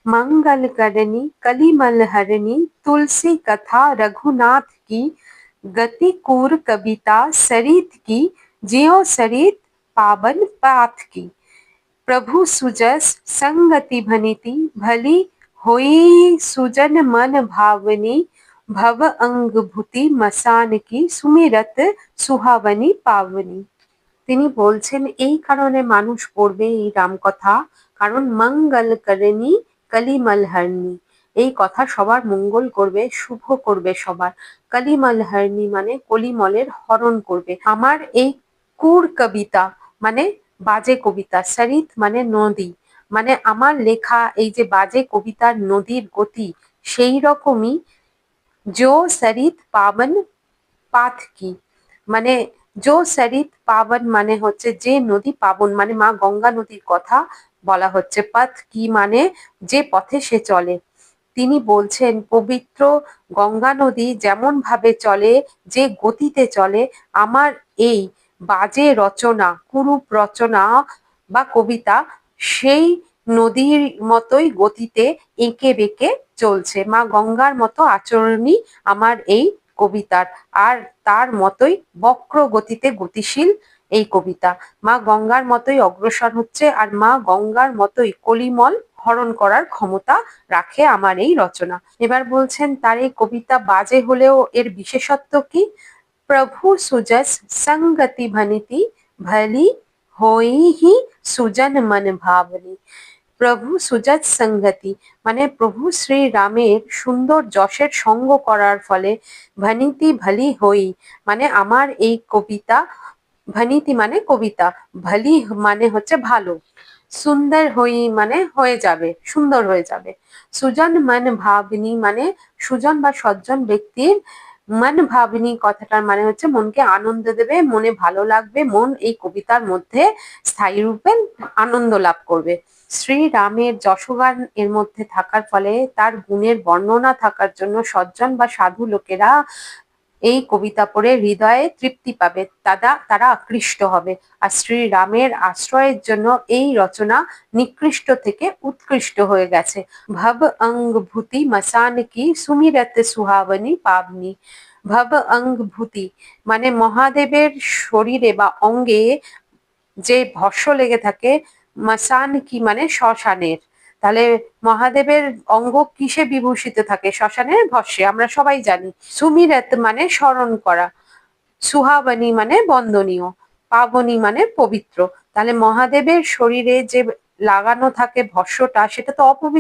मंगल करनी कलिमल हरनी तुलसी कथा रघुनाथ की गति कूर कविता सरित की ज्यों सरित पावन पाथ की। प्रभु सुजस संगति भनिति भली होई सुजन मन भावनी भव अंग भूति मसान की सुमिरत सुहावनी पावनी। তিনি বলছেন এই কারণে মানুষ পড়বে এই রামকথা, কারণ মঙ্গল করণী কলিমল হরণী, এই কথা সবার মঙ্গল করবে, শুভ করবে সবার। কলিমল হরণী মানে কলিমলের হরণ করবে। আমার এই কুর কবিতা মানে বাজে কবিতা, সরিত মানে নদী, মানে আমার লেখা এই যে বাজে কবিতার নদীর গতি সেই রকমই जो सरित পাবন পাথ কি, মানে জো সরিত পাবন মানে হচ্ছে যে নদী পাবন, মানে মা গঙ্গা নদীর কথা বলা হচ্ছে। পথ কি মানে যে পথে সে চলে। তিনি বলছেন পবিত্র গঙ্গা নদী যেমন ভাবে চলে, যে গতিতে চলে, আমার এই বাজে রচনা, কুরূপ রচনা বা কবিতা সেই নদীর মতোই গতিতে এঁকে বেঁকে চলছে। মা গঙ্গার মতো আচরণই আমার এই কবিতার, আর তার মতোই বক্র গতিতে গতিশীল এই কবিতা। মা গঙ্গার মতোই অগ্রসর হচ্ছে, আর মা গঙ্গার মতোই কলিমল হরণ করার ক্ষমতা রাখে আমার এই রচনা। এবার বলছেন তার এই কবিতা বাজে হলেও এর বিশেষত্ব কি। প্রভু সুজস সংগতি ভনিতি ভলি হই সুজন মন ভাবনি। প্রভু সুজাত সংগতি মানে প্রভু শ্রী রামের সুন্দর যশের সঙ্গ করার ফলে ভনিতি ভলি হই মানে আমার এই কবিতা, ভনিতি মানে কবিতা, ভলি মানে হচ্ছে ভালো, সুন্দর হই মানে হয়ে যাবে, সুন্দর হয়ে যাবে। সুজন মন ভাবনি মানে সুজন বা সজ্জন ব্যক্তির, মন ভাবনি কথাটার মানে হচ্ছে মনকে আনন্দ দেবে, মনে ভালো লাগবে, মন এই কবিতার মধ্যে স্থায়ী রূপে আনন্দ লাভ করবে। শ্রীরামের যশগান এর মধ্যে থাকার ফলে তার গুণের বর্ণনা থাকার জন্য সজ্জন বা সাধু লোকেরা এই কবিতা পড়ে হৃদয়ে তৃপ্তি পাবে, তারা আকৃষ্ট হবে। আর শ্রীরামের আশ্রয়ের জন্য এই রচনা নিকৃষ্ট থেকে উৎকৃষ্ট হয়ে গেছে। ভব অঙ্গ ভূতি মসান কি সুমিরত সুহাবনী পাবনি। ভব অঙ্গ ভূতি মানে মহাদেবের শরীরে বা অঙ্গে যে ভস্য লেগে থাকে, মসান কি মানে শ্মশানের, তাহলে মহাদেবের অঙ্গ কিসে বিভূষিত থাকে, শ্মশানের ভস্যে, আমরা সবাই জানি। সুমিরত মানে স্মরণ করা, সুহাবনী মানে বন্দনীয়, পাবনী মানে পবিত্র। তাহলে মহাদেবের শরীরে যে লাগানো থাকে ভস্যটা সেটা তো অপবিত্র।